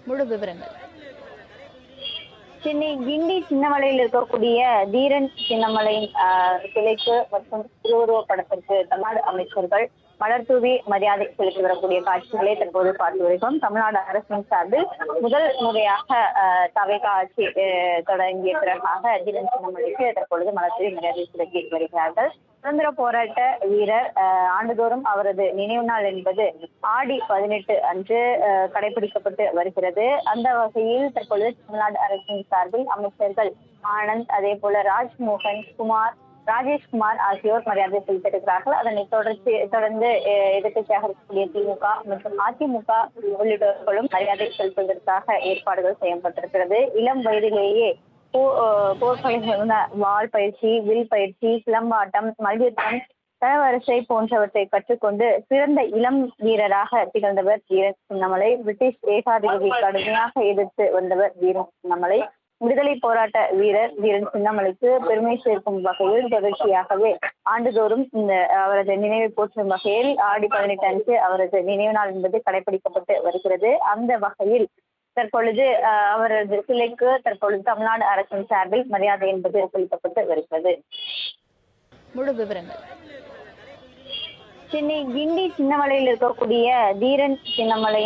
முழு விவரங்கள். சென்னை கிண்டி சின்னமலையில் இருக்கக்கூடிய தீரன் சின்னமலை சிலைக்கு மற்றும் திருவுருவப் படத்திற்கு தமிழ்நாடு அமைச்சர்கள் மலர் தூவி மரியாதை செலுத்தி வரக்கூடிய காட்சிகளை தற்போது பார்த்து வருகிறோம். தமிழ்நாடு அரசின் சார்பில் முதல் முறையாக தவேகா ஆட்சி தொடங்கிய பிறகாக தீரன் சின்னமலைக்கு தற்பொழுது மலர் தூவி மரியாதை செலுத்தி வருகிறார்கள். சுதந்திர போராட்ட வீரர் ஆண்டுதோறும் அவரது நினைவு நாள் என்பது ஆடி 18 அன்று கடைபிடிக்கப்பட்டு வருகிறது. அந்த வகையில் தற்பொழுது தமிழ்நாடு அரசின் சார்பில் அமைச்சர்கள் ஆனந்த், அதே போல ராஜ்மோகன், ராஜேஷ்குமார் ஆகியோர் மரியாதை செலுத்தியிருக்கிறார்கள். அதனை தொடர்ந்து எதிர்க்கட்சியாக இருக்கக்கூடிய திமுக மற்றும் அதிமுக உள்ளிட்டவர்களும் மரியாதை செலுத்துவதற்காக ஏற்பாடுகள் செய்யப்பட்டிருக்கிறது. இளம் வயதிலேயே போர்க்கலைகள், வாள் பயிற்சி, வில் பயிற்சி, சிலம்பாட்டம், மல்யுத்தம், தரவரிசை போன்றவற்றை கற்றுக்கொண்டு சிறந்த இளம் வீரராக திகழ்ந்தவர் தீரன் சின்னமலை. பிரிட்டிஷ் ஏகாதிபதியை கடுமையாக எதிர்த்து வந்தவர் தீரன் சின்னமலை. விடுதலை போராட்ட வீரர் தீரன் சின்னமலைக்கு பெருமை சேர்க்கும் வகையில் தொடர்ச்சியாகவே ஆண்டுதோறும் அவரது நினைவை போற்றும் வகையில் ஆடி 18 அன்று அவரது நினைவு நாள் என்பது கடைபிடிக்கப்பட்டு வருகிறது. அந்த வகையில் தற்பொழுது அவரது சிலைக்கு தற்பொழுது தமிழ்நாடு அரசின் சார்பில் மரியாதை என்பது செலுத்தப்பட்டு வருகிறது. முழு விவரங்கள். சென்னை கிண்டி சின்னமலையில் இருக்கக்கூடிய தீரன் சின்னமலை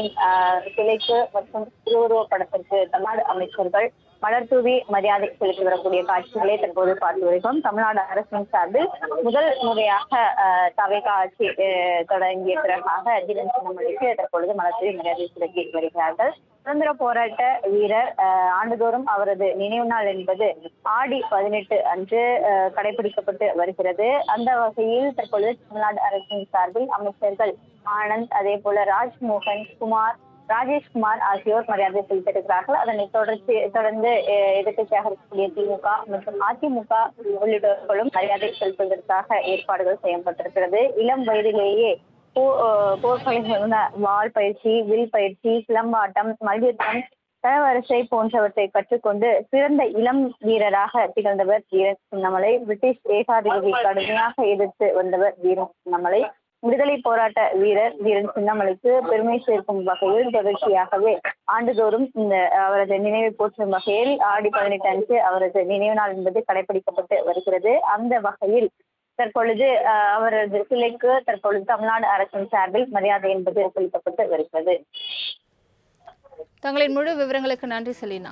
சிலைக்கு மற்றும் திருவுருவப் படத்திற்கு தமிழ்நாடு அமைச்சர்கள் மலர் தூவி மரியாதை செலுத்தி வரக்கூடிய காட்சிகளை தற்போது பார்த்து வருகிறோம். தமிழ்நாடு அரசின் சார்பில் முதல் முறையாக தவேகா ஆட்சி தொடங்கிய பிறகாக தீரன் சின்னமலைக்கு தற்பொழுது மலர் தூவி மரியாதை செலுத்தி வருகிறார்கள். சுதந்திர போராட்ட வீரர் ஆண்டுதோறும் அவரது நினைவு நாள் என்பது ஆடி 18 அன்று கடைபிடிக்கப்பட்டு வருகிறது. அந்த வகையில் தற்பொழுது தமிழ்நாடு அரசின் சார்பில் அமைச்சர்கள் ஆனந்த், அதே போல ராஜ்மோகன், ராஜேஷ்குமார் ஆகியோர் மரியாதை செலுத்தியிருக்கிறார்கள். அதனை தொடர்ந்து எதிர்க்கட்சியாக இருக்கக்கூடிய திமுக மற்றும் அதிமுக உள்ளிட்டவர்களும் மரியாதை செலுத்துவதற்காக ஏற்பாடுகள் செய்யப்பட்டிருக்கிறது. இளம் வயதிலேயே போர்க்கலைகள், வாள் பயிற்சி, வில் பயிற்சி, சிலம்பாட்டம், மல்யுத்தம், தரவரிசை போன்றவற்றை கற்றுக்கொண்டு சிறந்த இளம் வீரராக திகழ்ந்தவர் தீரன் சின்னமலை. பிரிட்டிஷ் ஏகாதிபதியை கடுமையாக எதிர்த்து வந்தவர் தீரன் சின்னமலை. விடுதலை போராட்ட வீரர் தீரன் சின்னமலைக்கு பெருமை சேர்க்கும் வகையில் தொடர்ச்சியாகவே ஆண்டுதோறும் அவரது நினைவை போற்றும் வகையில் ஆடி 18 அன்று அவரது நினைவு நாள் என்பது கடைபிடிக்கப்பட்டு வருகிறது. அந்த வகையில் தற்பொழுது அவரது சிலைக்கு தற்பொழுது தமிழ்நாடு அரசின் சார்பில் மரியாதை என்பது செலுத்தப்பட்டு வருகிறது. தங்களின் முழு விவரங்களுக்கு நன்றி செலினா.